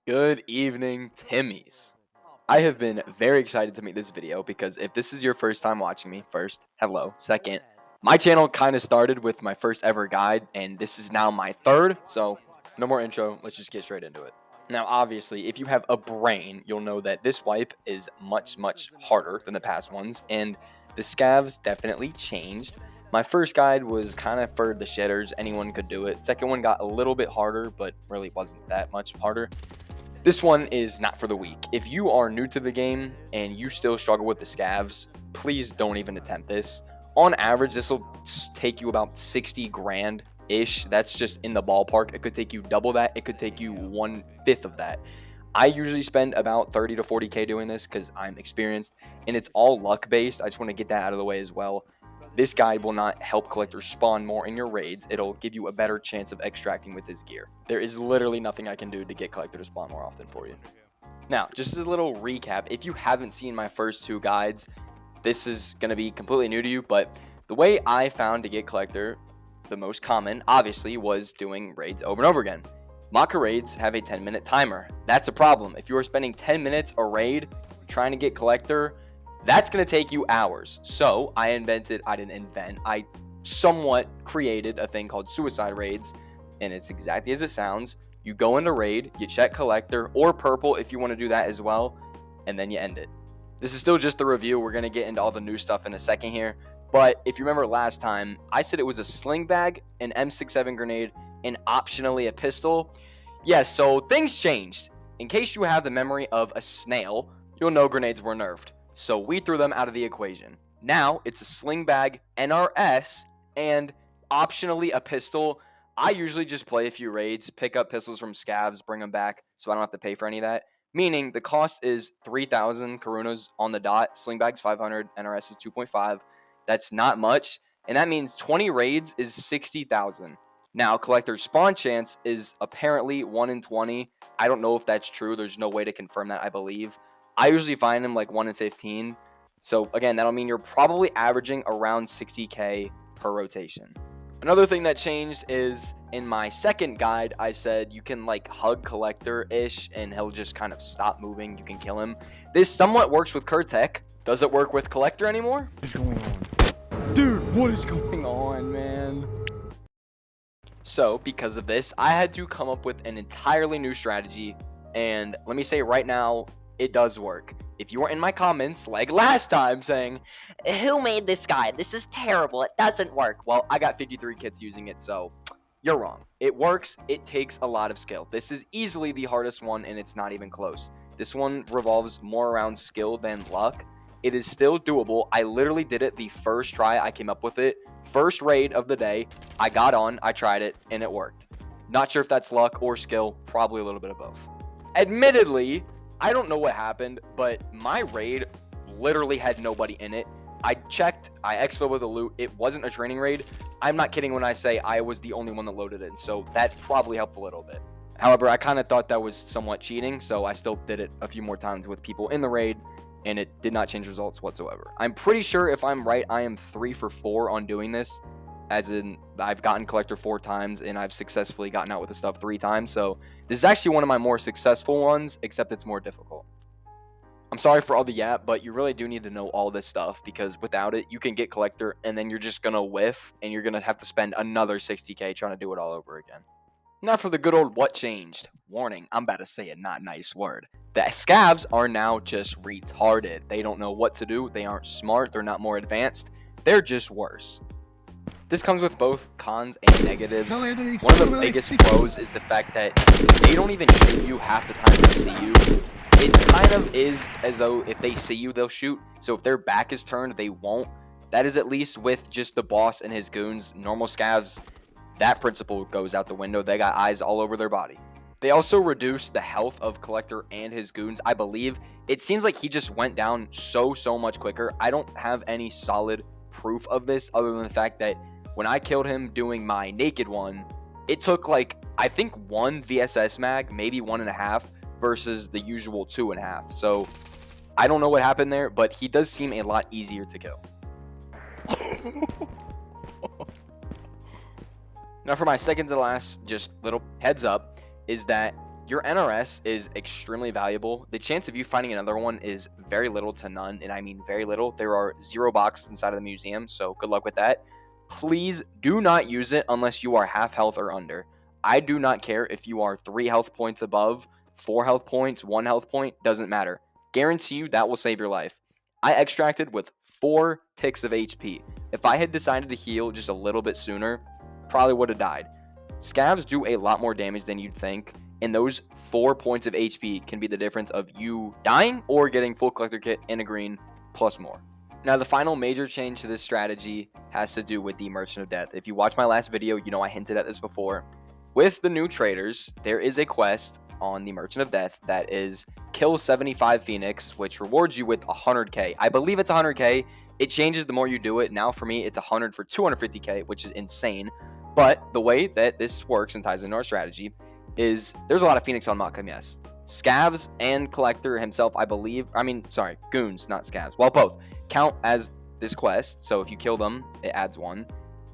Good evening, Timmies. I have been very excited to make this video because if this is your first time watching me, first, hello. Second, my channel kind of started with my first ever guide, and this is now my third, so no more intro, let's just get straight into it. Now, obviously, if you have a brain, you'll know that this wipe is much harder than the past ones, and the scavs definitely changed. My first guide was kind of for the shitters, anyone could do it. Second one got a little bit harder, but really wasn't that much harder. This one is not for the weak. If you are new to the game and you still struggle with the scavs, please don't even attempt this. On average, this will take you about 60 grand ish. That's just in the ballpark. It could take you double that. It could take you 1/5 of that. I usually spend about 30 to 40k doing this because I'm experienced and it's all luck based. I just want to get that out of the way as well. This guide will not help collectors spawn more in your raids. It'll give you a better chance of extracting with his gear. There is literally nothing I can do to get collector to spawn more often for you. Now, just as a little recap, if you haven't seen my first two guides, this is going to be completely new to you, but the way I found to get collector, the most common, obviously, was doing raids over and over again. Maka raids have a 10-minute timer. That's a problem. If you are spending 10 minutes a raid trying to get collector, that's going to take you hours. So I somewhat created a thing called suicide raids, and it's exactly as it sounds. You go into raid, you check collector or purple if you want to do that as well, and then you end it. This is still just the review. We're going to get into all the new stuff in a second here. But if you remember last time, I said it was a sling bag, an M67 grenade, and optionally a pistol. Yes, so things changed. In case you have the memory of a snail, you'll know grenades were nerfed. So we threw them out of the equation. Now it's a sling bag, NRS, and optionally a pistol. I usually just play a few raids, pick up pistols from scavs, bring them back, so I don't have to pay for any of that. Meaning the cost is 3,000 Karunas on the dot, sling bag's 500, NRS is 2.5. That's not much, and that means 20 raids is 60,000. Now, collector spawn chance is apparently 1 in 20. I don't know if that's true. There's no way to confirm that, I believe. I usually find them like 1 in 15. So again, that'll mean you're probably averaging around 60k per rotation. Another thing that changed is in my second guide, I said you can like hug collector-ish and he'll just kind of stop moving. You can kill him. This somewhat works with Kurtek. Does it work with collector anymore? What is going on? Dude, what is going on, man? So because of this, I had to come up with an entirely new strategy. And let me say right now, it does work. If you were in my comments like last time saying, who made this guide? This is terrible. It doesn't work. Well, I got 53 kids using it, so you're wrong. It works. It takes a lot of skill. This is easily the hardest one, and it's not even close. This one revolves more around skill than luck. It is still doable. I literally did it the first try I came up with it. First raid of the day. I got on, I tried it, and it worked. Not sure if that's luck or skill. Probably a little bit of both. Admittedly, I don't know what happened, but my raid literally had nobody in it. I checked, I exfilled with a loot. It wasn't a training raid. I'm not kidding when I say I was the only one that loaded it, so that probably helped a little bit. However, I kind of thought that was somewhat cheating, so I still did it a few more times with people in the raid, and it did not change results whatsoever. I'm pretty sure if I'm right, I am 3 for 4 on doing this. As in, I've gotten collector 4 times, and I've successfully gotten out with the stuff 3 times. So this is actually one of my more successful ones, except it's more difficult. I'm sorry for all the yap, but you really do need to know all this stuff, because without it, you can get collector, and then you're just going to whiff, and you're going to have to spend another 60k trying to do it all over again. Now for the good old what changed. Warning, I'm about to say a not nice word. The scavs are now just retarded. They don't know what to do. They aren't smart. They're not more advanced. They're just worse. This comes with both cons and negatives. One of the biggest pros is the fact that they don't even shoot you half the time they see you. It kind of is as though if they see you, they'll shoot. So if their back is turned, they won't. That is at least with just the boss and his goons. Normal scavs, that principle goes out the window. They got eyes all over their body. They also reduce the health of collector and his goons. I believe it seems like he just went down so much quicker. I don't have any solid proof of this other than the fact that when I killed him doing my naked one, it took like, I think 1 VSS mag, maybe 1.5 versus the usual 2.5. So I don't know what happened there, but he does seem a lot easier to kill. Now for my second to last, just little heads up, is that Your NRS is extremely valuable. The chance of you finding another one is very little to none, and I mean very little. There are 0 boxes inside of the museum, so good luck with that. Please do not use it unless you are half health or under. I do not care if you are 3 health points above, 4 health points, 1 health point, doesn't matter. Guarantee you that will save your life. I extracted with 4 ticks of HP. If I had decided to heal just a little bit sooner, probably would have died. Scavs do a lot more damage than you'd think, and those 4 points of HP can be the difference of you dying or getting full collector kit and a green plus more. Now, the final major change to this strategy has to do with the Merchant of Death. If you watched my last video, you know I hinted at this before. With the new traders, there is a quest on the Merchant of Death that is kill 75 Phoenix, which rewards you with 100k. I believe it's 100k. It changes the more you do it. Now for me, it's 100 for 250k, which is insane. But the way that this works and ties into our strategy is there's a lot of Phoenix on Malcolm, yes. Scavs and Collector himself, I believe, goons, not Scavs. Well, both count as this quest. So if you kill them, it adds 1.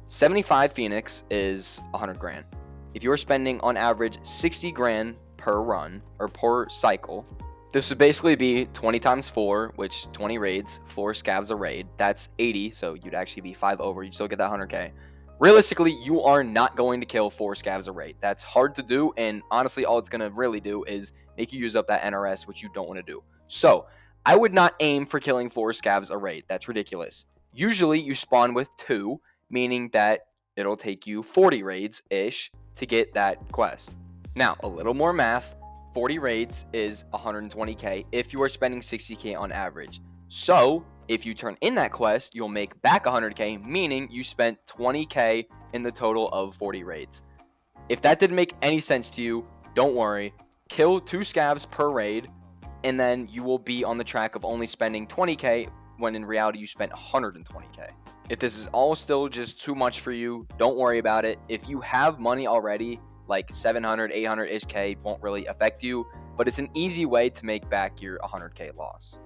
75 Phoenix is 100 grand. If you're spending on average 60 grand per run or per cycle, this would basically be 20 times 4, which 20 raids, 4 scavs a raid. That's 80, so you'd actually be 5 over. You'd still get that 100k. Realistically, you are not going to kill 4 scavs a raid. That's hard to do, and honestly, all it's going to really do is make you use up that NRS, which you don't want to do. So, I would not aim for killing 4 scavs a raid. That's ridiculous. Usually, you spawn with 2, meaning that it'll take you 40 raids-ish to get that quest. Now, a little more math. 40 raids is 120k if you are spending 60k on average. So, if you turn in that quest, you'll make back 100k, meaning you spent 20k in the total of 40 raids. If that didn't make any sense to you, don't worry. Kill 2 scavs per raid, and then you will be on the track of only spending 20k when in reality you spent 120k. If this is all still just too much for you, don't worry about it. If you have money already, like 700, 800-ish K won't really affect you, but it's an easy way to make back your 100k loss.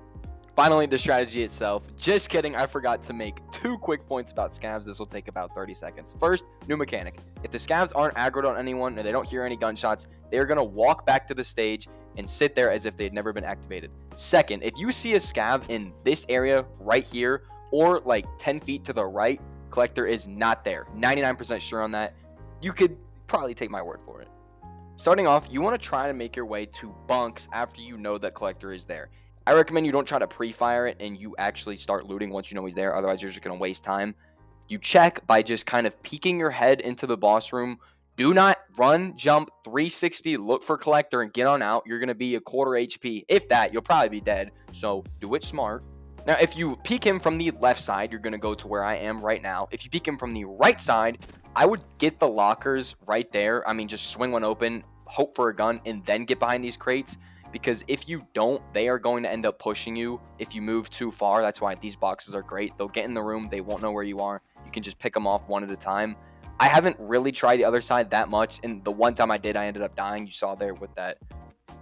Finally, the strategy itself. Just kidding, I forgot to make 2 quick points about scavs. This will take about 30 seconds. First, new mechanic. If the scavs aren't aggroed on anyone and they don't hear any gunshots, they're going to walk back to the stage and sit there as if they'd never been activated. Second, if you see a scav in this area right here or like 10 feet to the right, collector is not there. 99% sure on that. You could probably take my word for it. Starting off, you want to try to make your way to bunks after you know that collector is there. I recommend you don't try to pre-fire it and you actually start looting once you know he's there. Otherwise, you're just going to waste time. You check by just kind of peeking your head into the boss room. Do not run, jump, 360, look for collector, and get on out. You're going to be a quarter HP. If that, you'll probably be dead. So do it smart. Now, if you peek him from the left side, you're going to go to where I am right now. If you peek him from the right side, I would get the lockers right there. I mean, just swing one open, hope for a gun, and then get behind these crates. Because if you don't, they are going to end up pushing you if you move too far. That's why these boxes are great. They'll get in the room. They won't know where you are. You can just pick them off one at a time. I haven't really tried the other side that much. And the one time I did, I ended up dying. You saw there with that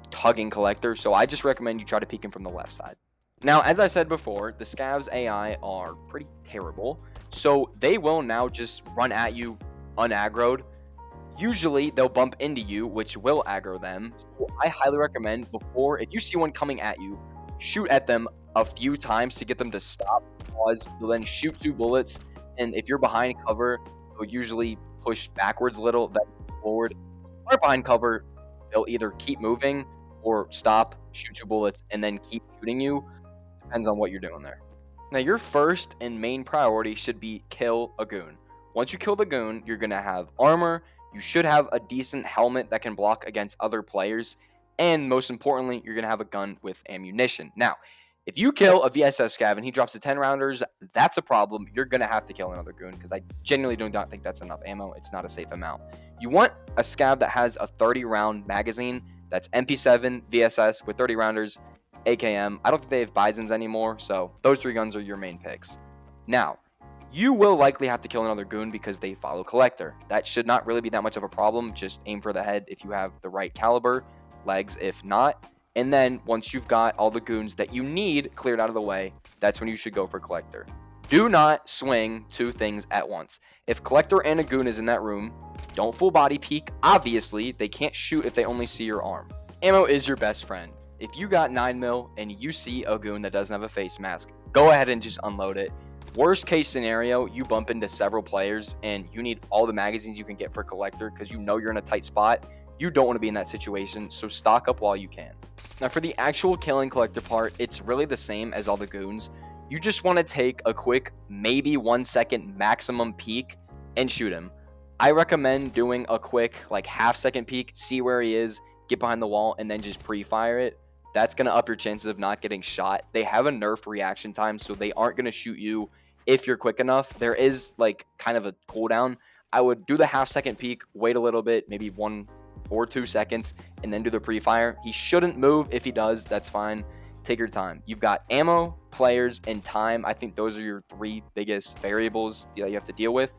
tugging collector. So I just recommend you try to peek him from the left side. Now, as I said before, the Scavs AI are pretty terrible. So they will now just run at you unaggroed. Usually, they'll bump into you, which will aggro them. So I highly recommend if you see one coming at you, shoot at them a few times to get them to stop, pause, you'll then shoot 2 bullets, and if you're behind cover, they'll usually push backwards a little, then forward. If you're behind cover, they'll either keep moving or stop, shoot 2 bullets, and then keep shooting you. Depends on what you're doing there. Now, your first and main priority should be kill a goon. Once you kill the goon, you're going to have armor. You should have a decent helmet that can block against other players. And most importantly, you're going to have a gun with ammunition. Now, if you kill a VSS scav and he drops to 10 rounders, that's a problem. You're going to have to kill another goon because I genuinely do not think that's enough ammo. It's not a safe amount. You want a scav that has a 30-round magazine. That's MP7 VSS with 30 rounders, AKM. I don't think they have Bisons anymore, so those 3 guns are your main picks. Now, you will likely have to kill another goon because they follow collector. That should not really be that much of a problem. Just aim for the head if you have the right caliber, legs if not. And then once you've got all the goons that you need cleared out of the way, that's when you should go for collector. Do not swing two things at once. If Collector and a Goon is in that room, don't full body peek. Obviously, they can't shoot if they only see your arm. Ammo is your best friend. If you got 9mm and you see a Goon that doesn't have a face mask, go ahead and just unload it. Worst case scenario, you bump into several players and you need all the magazines you can get for Collector because you know you're in a tight spot. You don't want to be in that situation, so stock up while you can. Now for the actual killing Collector part, it's really the same as all the Goons. You just want to take a quick, maybe 1 second maximum peek and shoot him. I recommend doing a quick, like half-second peek, see where he is, get behind the wall, and then just pre-fire it. That's going to up your chances of not getting shot. They have a nerfed reaction time, so they aren't going to shoot you if you're quick enough. There is like kind of a cooldown. I would do the half-second peek, wait a little bit, maybe 1 or 2 seconds, and then do the pre-fire. He shouldn't move. If he does, that's fine. Take your time. You've got ammo, players, and time. I think those are your 3 biggest variables that you have to deal with.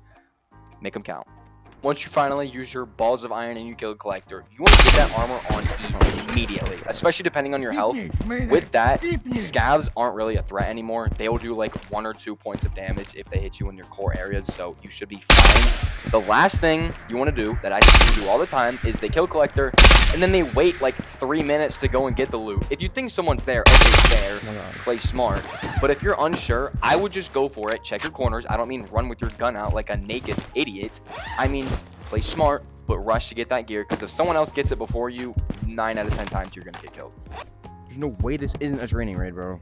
Make them count. Once you finally use your balls of iron and you kill a Collector, you want to get that armor on immediately, especially depending on your health. With that, scavs aren't really a threat anymore. They will do like 1 or 2 points of damage if they hit you in your core areas, so you should be fine. The last thing you want to do, that I see people do all the time, is they kill Collector, and then they wait like 3 minutes to go and get the loot. If you think someone's there, okay, there, play smart. But if you're unsure, I would just go for it. Check your corners. I don't mean run with your gun out like a naked idiot. I mean, play smart, but rush to get that gear, because if someone else gets it before you, 9 out of 10 times you're going to get killed. There's no way this isn't a training raid, bro.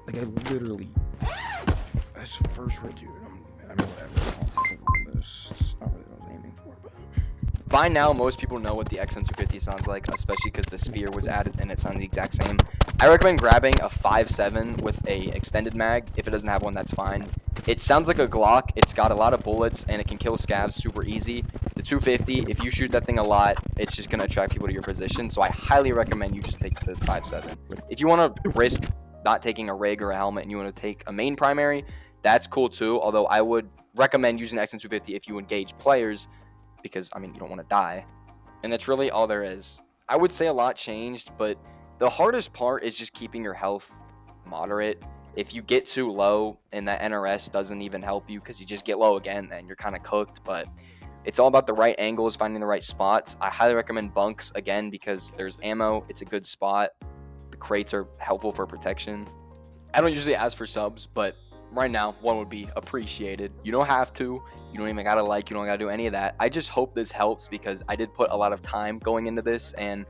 Like, I literally... That's the first raid, dude. I mean, whatever. I'll take this. It's not really what I was aiming for, but... By now, most people know what the XN250 sounds like, especially because the spear was added and it sounds the exact same. I recommend grabbing a 5.7 with a extended mag. If it doesn't have one, that's fine. It sounds like a Glock. It's got a lot of bullets and it can kill scavs super easy. The 250, if you shoot that thing a lot, it's just going to attract people to your position. So I highly recommend you just take the 5.7. If you want to risk not taking a rig or a helmet and you want to take a main primary, that's cool too. Although I would recommend using the XN250 if you engage players, because, I mean, you don't want to die. And that's really all there is. I would say a lot changed, but the hardest part is just keeping your health moderate. If you get too low and that NRS doesn't even help you because you just get low again, then you're kind of cooked. But it's all about the right angles, finding the right spots. I highly recommend bunks, again, because there's ammo. It's a good spot. The crates are helpful for protection. I don't usually ask for subs, but right now, one would be appreciated. You don't have to. You don't even gotta like. You don't gotta do any of that. I just hope this helps because I did put a lot of time going into this, and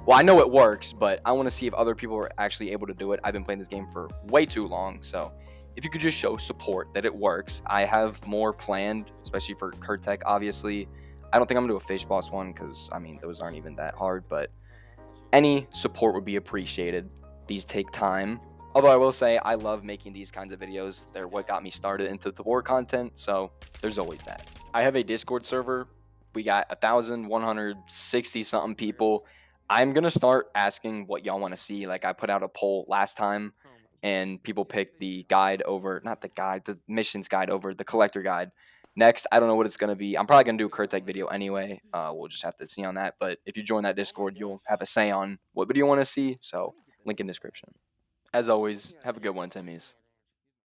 well, I know it works, but I want to see if other people are actually able to do it. I've been playing this game for way too long, so if you could just show support that it works. I have more planned, especially for Kurtek, obviously. I don't think I'm gonna do a fish boss one because, I mean, those aren't even that hard, but any support would be appreciated. These take time. Although I will say I love making these kinds of videos. They're what got me started into Tabor content, so there's always that. I have a Discord server. We got 1,160 something people. I'm gonna start asking what y'all want to see. Like, I put out a poll last time, and people picked the guide over, not the guide, the missions guide over the collector guide. Next, I don't know what it's gonna be. I'm probably gonna do a Kurtek video anyway. We'll just have to see on that. But if you join that Discord, you'll have a say on what video you want to see. So, link in description. As always, have a good one, Timmies.